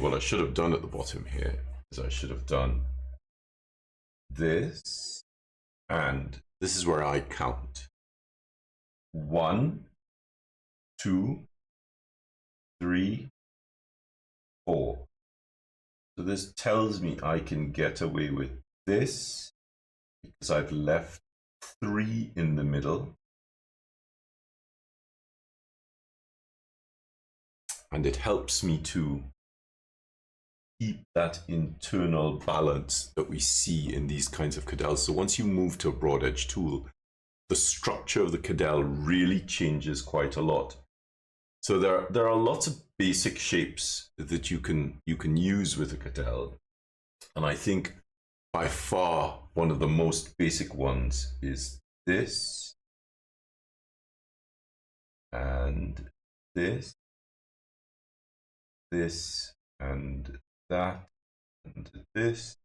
what I should have done at the bottom here is I should have done this, and this is where I count. 1, 2, 3, 4. So this tells me I can get away with this because I've left 3 in the middle. And it helps me to keep that internal balance that we see in these kinds of cadels. So once you move to a broad edge tool, the structure of the cadel really changes quite a lot. So there are lots of basic shapes that you can use with a cadel, and I think by far one of the most basic ones is this and this and that and this